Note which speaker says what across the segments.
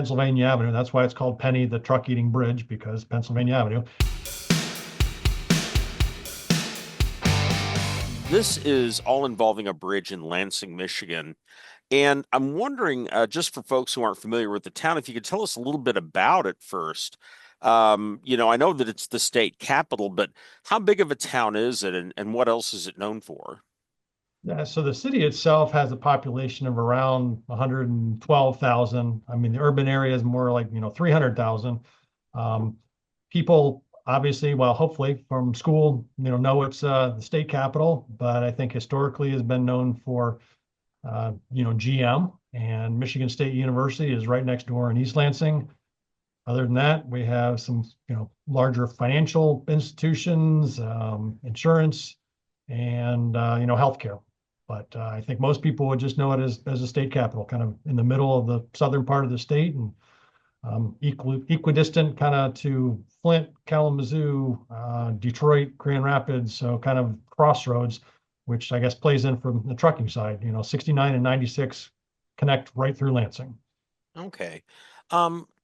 Speaker 1: Pennsylvania Avenue. That's why it's called Penny, the truck eating bridge, because Pennsylvania Avenue.
Speaker 2: This is all involving a bridge in Lansing, Michigan. And I'm wondering, just for folks who aren't familiar with the town, if you could tell us a little bit about it first. I know that it's the state capital, but how big of a town is it, and what else is it known for?
Speaker 1: Yeah, so the city itself has a population of around 112,000. I mean, the urban area is more like, 300,000. Um, People obviously, well, hopefully from school, know it's the state capital, but I think historically has been known for, GM, and Michigan State University is right next door in East Lansing. Other than that, we have some, larger financial institutions, insurance, and healthcare. But I think most people would just know it as a state capital, kind of in the middle of the southern part of the state, and equidistant kind of to Flint, Kalamazoo, Detroit, Grand Rapids, so kind of crossroads, which I guess plays in from the trucking side. 69 and 96 connect right through Lansing.
Speaker 2: Okay.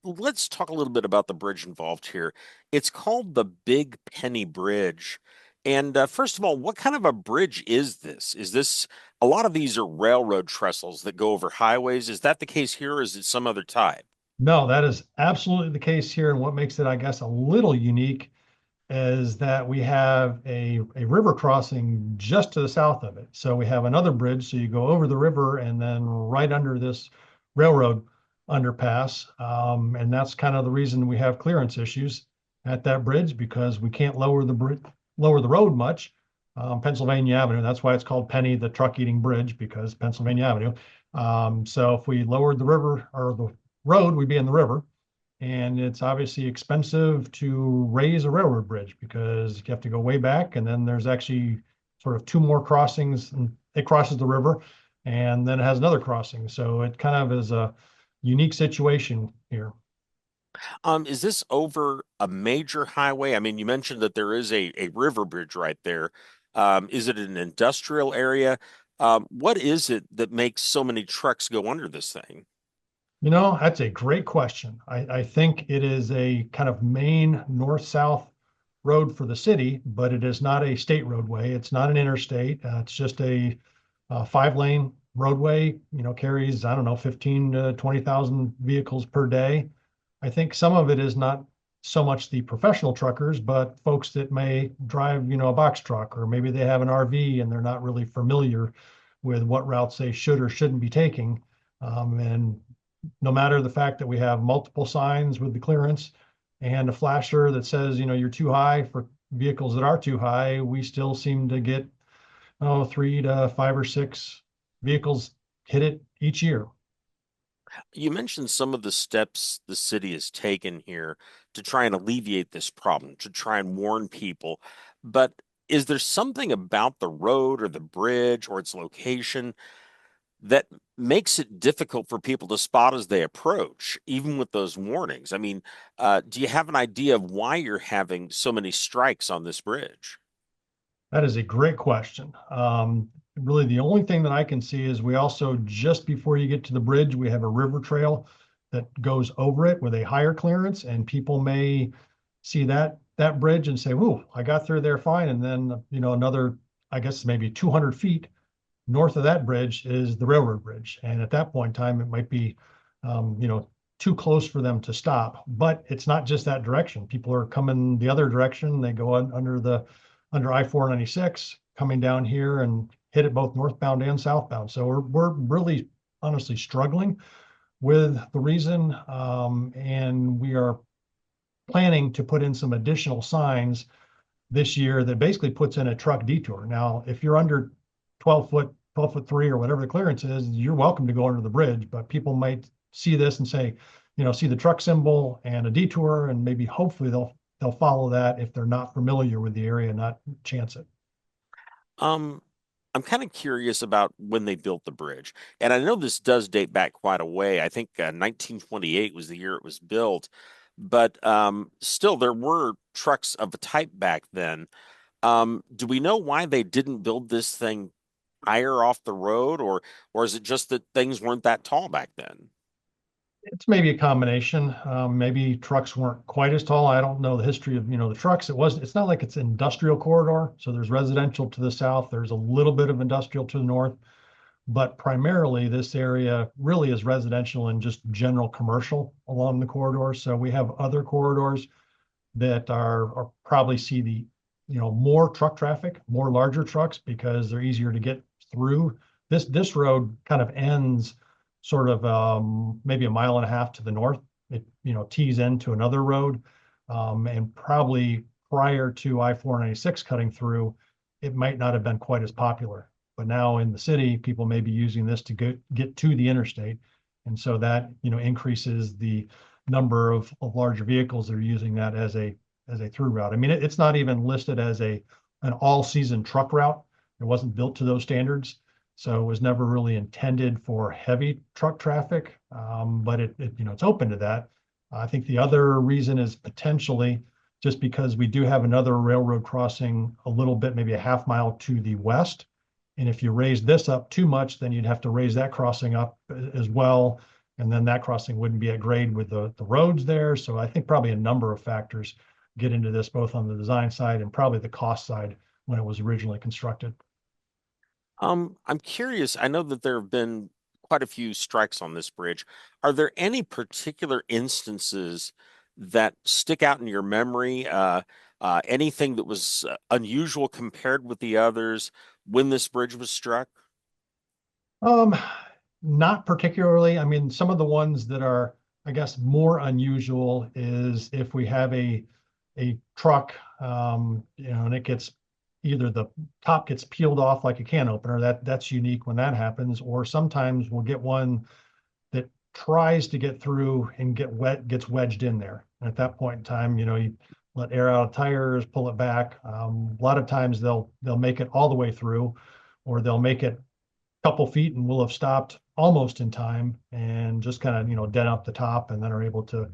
Speaker 2: Let's talk a little bit about the bridge involved here. It's called the Big Penny Bridge. And first of all, what kind of a bridge is this? Is this a lot of these are railroad trestles that go over highways? Is that the case here, or is it some other type?
Speaker 1: No, that is absolutely the case here. And what makes it, I guess, a little unique is that we have a river crossing just to the south of it. So we have another bridge. So you go over the river and then right under this railroad underpass. And that's kind of the reason we have clearance issues at that bridge, because we can't lower the road much. Pennsylvania Avenue. That's why it's called Penny, the truck eating bridge, because Pennsylvania Avenue. So if we lowered the river or the road, we'd be in the river. And it's obviously expensive to raise a railroad bridge because you have to go way back. And then there's actually sort of two more crossings, and it crosses the river and then it has another crossing. So it kind of is a unique situation here.
Speaker 2: Is this over a major highway? I mean, you mentioned that there is a river bridge right there. Is it an industrial area? What is it that makes so many trucks go under this thing?
Speaker 1: That's a great question. I think it is a kind of main north-south road for the city, but it is not a state roadway. It's not an interstate. It's just a, five-lane roadway, carries, I don't know, 15 to 20,000 vehicles per day. I think some of it is not so much the professional truckers, but folks that may drive, a box truck, or maybe they have an RV and they're not really familiar with what routes they should or shouldn't be taking. And no matter the fact that we have multiple signs with the clearance and a flasher that says, you're too high for vehicles that are too high, we still seem to get, 3 to 5 or 6 vehicles hit it each year.
Speaker 2: You mentioned some of the steps the city has taken here to try and alleviate this problem, to try and warn people. But is there something about the road or the bridge or its location that makes it difficult for people to spot as they approach, even with those warnings? I mean, do you have an idea of why you're having so many strikes on this bridge?
Speaker 1: That is a great question. Really, the only thing that I can see is we also, just before you get to the bridge, we have a river trail that goes over it with a higher clearance, and people may see that bridge and say, "Ooh, I got through there fine." And then, another, I guess maybe 200 feet north of that bridge is the railroad bridge. And at that point in time, it might be, um, you know, too close for them to stop. But it's not just that direction. People are coming the other direction. They go under I-496, coming down here and hit it both northbound and southbound. So we're really honestly struggling with the reason, and we are planning to put in some additional signs this year that basically puts in a truck detour. Now, if you're under 12 foot 3 or whatever the clearance is, you're welcome to go under the bridge, but people might see this and say, see the truck symbol and a detour, and maybe hopefully they'll follow that if they're not familiar with the area, not chance it.
Speaker 2: Um, I'm kind of curious about when they built the bridge. And I know this does date back quite a way. I think 1928 was the year it was built. But still, there were trucks of a type back then. Do we know why they didn't build this thing higher off the road, or is it just that things weren't that tall back then?
Speaker 1: It's maybe a combination. Maybe trucks weren't quite as tall. I don't know the history of, the trucks. It's not like it's an industrial corridor. So there's residential to the south. There's a little bit of industrial to the north, but primarily this area really is residential and just general commercial along the corridor. So we have other corridors that are probably see the, more truck traffic, more larger trucks because they're easier to get through. This road kind of ends sort of maybe a mile and a half to the north. It, tees into another road. And probably prior to I-496 cutting through, it might not have been quite as popular. But now in the city, people may be using this to get to the interstate. And so that, increases the number of larger vehicles that are using that as a through route. I mean, it's not even listed as an all-season truck route. It wasn't built to those standards, so it was never really intended for heavy truck traffic. But it's open to that. I think the other reason is potentially just because we do have another railroad crossing a little bit, maybe a half mile to the west. And if you raise this up too much, then you'd have to raise that crossing up as well. And then that crossing wouldn't be at grade with the roads there. So I think probably a number of factors get into this, both on the design side and probably the cost side when it was originally constructed.
Speaker 2: I'm curious. I know that there have been quite a few strikes on this bridge. Are there any particular instances that stick out in your memory? Anything that was unusual compared with the others when this bridge was struck?
Speaker 1: Um, Not particularly. I mean, some of the ones that are, I guess, more unusual is if we have a truck, and it gets either the top gets peeled off like a can opener. That's unique when that happens. Or sometimes we'll get one that tries to get through and gets wedged in there. And at that point in time, you let air out of tires, pull it back. A lot of times they'll make it all the way through, or they'll make it couple feet and we'll have stopped almost in time and just kind of dent up the top and then are able to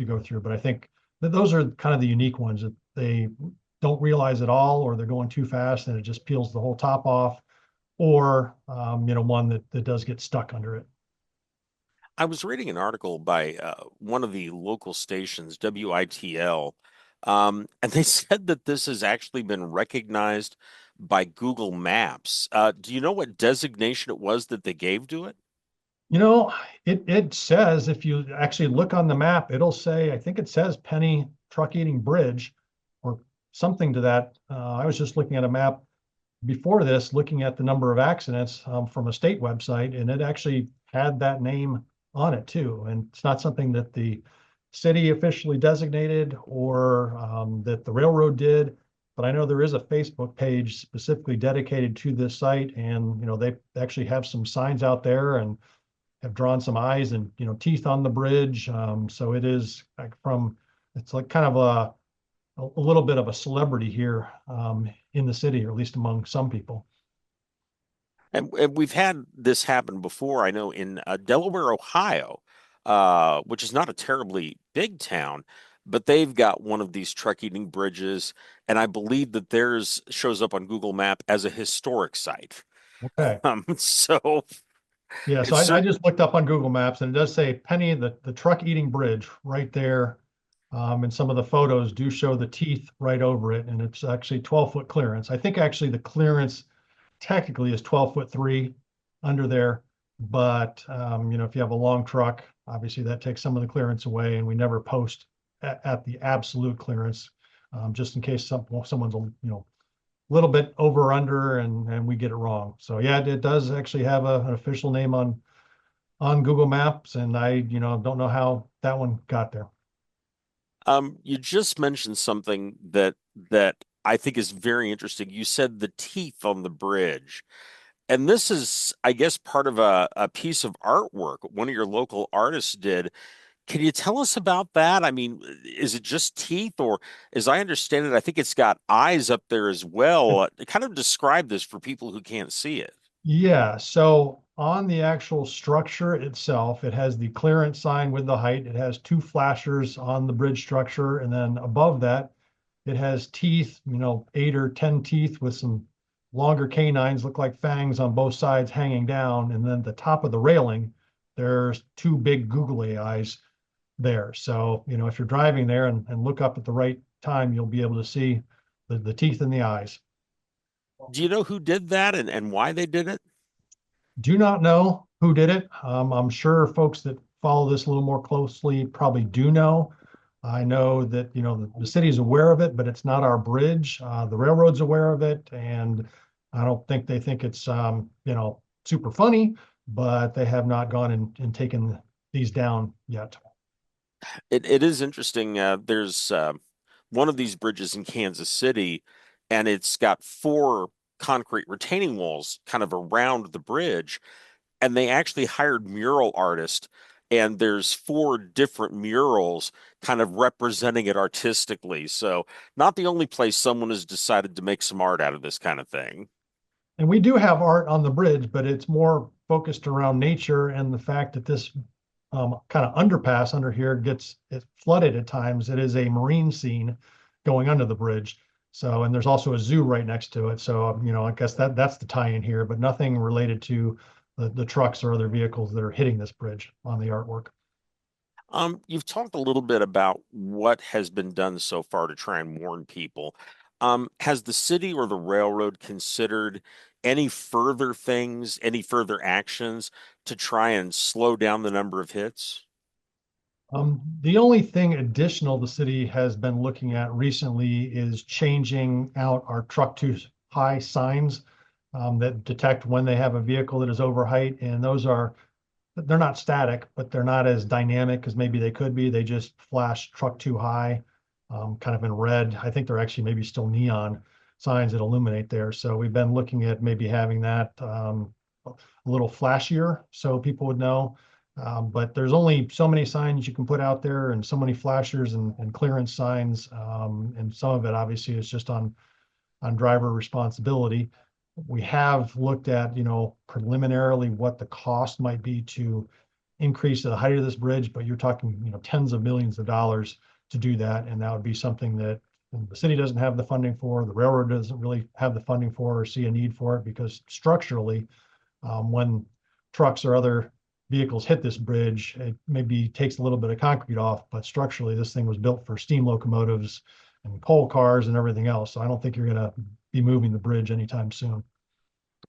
Speaker 1: go through. But I think that those are kind of the unique ones that they don't realize at all, or they're going too fast and it just peels the whole top off, or one that does get stuck under it.
Speaker 2: I was reading an article by one of the local stations, WITL, and they said that this has actually been recognized by Google Maps. Do you know what designation it was that they gave to it?
Speaker 1: You know, it says, if you actually look on the map, it'll say, I think it says Penny Truck Eating Bridge or something to that. I was just looking at a map before this, looking at the number of accidents from a state website, and it actually had that name on it too. And it's not something that the city officially designated or that the railroad did, but I know there is a Facebook page specifically dedicated to this site, and they actually have some signs out there and have drawn some eyes and teeth on the bridge. So it is like it's like kind of a little bit of a celebrity here in the city, or at least among some people.
Speaker 2: And we've had this happen before. I know in Delaware, Ohio, which is not a terribly big town, but they've got one of these truck eating bridges, and I believe that theirs shows up on Google Map as a historic site.
Speaker 1: Okay.
Speaker 2: So
Speaker 1: Yeah, so
Speaker 2: it's
Speaker 1: I
Speaker 2: certain.
Speaker 1: just looked up on Google Maps and it does say Penny, the truck eating bridge right there. And some of the photos do show the teeth right over it, and it's actually 12-foot clearance. I think actually the clearance technically is 12'3" under there. But if you have a long truck, obviously that takes some of the clearance away, and we never post at the absolute clearance, just in case someone's little bit over or under and we get it wrong. So yeah, it does actually have an official name on Google Maps, and I don't know how that one got there.
Speaker 2: You just mentioned something that I think is very interesting. You said the teeth on the bridge. And this is, I guess, part of a piece of artwork one of your local artists did. Can you tell us about that? I mean, is it just teeth, or as I understand it, I think it's got eyes up there as well. Kind of describe this for people who can't see it.
Speaker 1: Yeah, so on the actual structure itself, it has the clearance sign with the height. It has two flashers on the bridge structure, and then above that, it has teeth, 8 or 10 teeth with some longer canines, look like fangs on both sides hanging down. And then the top of the railing there's two big googly eyes there. So, if you're driving there and look up at the right time, you'll be able to see the teeth in the eyes.
Speaker 2: Do you know who did that and why they did it?
Speaker 1: Do not know who did it. I'm sure folks that follow this a little more closely probably do know. I know that, the city is aware of it, but it's not our bridge. The railroad's aware of it, and I don't think they think it's, super funny, but they have not gone and taken these down yet.
Speaker 2: It is interesting. There's one of these bridges in Kansas City, and it's got four concrete retaining walls kind of around the bridge. And they actually hired mural artists, and there's four different murals kind of representing it artistically. So not the only place someone has decided to make some art out of this kind of thing.
Speaker 1: And we do have art on the bridge, but it's more focused around nature and the fact that this kind of underpass under here gets it flooded at times. It is a marine scene going under the bridge. So, and there's also a zoo right next to it. So, I guess that's the tie-in here, but nothing related to the trucks or other vehicles that are hitting this bridge on the artwork.
Speaker 2: You've talked a little bit about what has been done so far to try and warn people. Has the city or the railroad considered any further things, any further actions to try and slow down the number of hits?
Speaker 1: The only thing additional the city has been looking at recently is changing out our truck too high signs that detect when they have a vehicle that is over height. And they're not static, but they're not as dynamic as maybe they could be. They just flash truck too high, kind of in red. I think they're actually maybe still neon signs that illuminate there. So we've been looking at maybe having that a little flashier so people would know. But there's only so many signs you can put out there and so many flashers and clearance signs. And some of it obviously is just on driver responsibility. We have looked at, preliminarily what the cost might be to increase the height of this bridge, but you're talking, tens of millions of dollars to do that. And that would be something that the city doesn't have the funding for, the railroad doesn't really have the funding for or see a need for it because structurally, when trucks or other vehicles hit this bridge, it maybe takes a little bit of concrete off, but structurally this thing was built for steam locomotives and coal cars and everything else. So I don't think you're going to be moving the bridge anytime soon.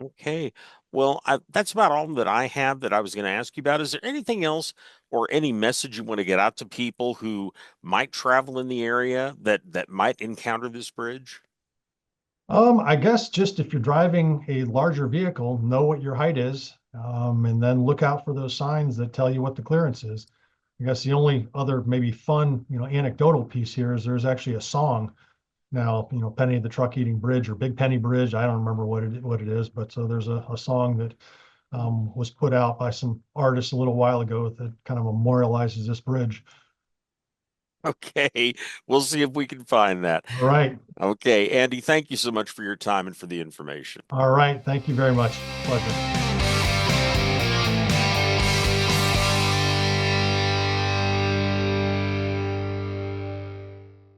Speaker 2: Okay. Well, that's about all that I have that I was going to ask you about. Is there anything else or any message you want to get out to people who might travel in the area that might encounter this bridge?
Speaker 1: I guess just if you're driving a larger vehicle, know what your height is, and then look out for those signs that tell you what the clearance is. I guess the only other maybe fun, anecdotal piece here is there's actually a song now, Penny the Truck Eating Bridge or Big Penny Bridge. I don't remember what it is, but so there's a song that was put out by some artists a little while ago that kind of memorializes this bridge.
Speaker 2: Okay. We'll see if we can find that.
Speaker 1: All right.
Speaker 2: Okay. Andy, thank you so much for your time and for the information.
Speaker 1: All right. Thank you very much. Pleasure.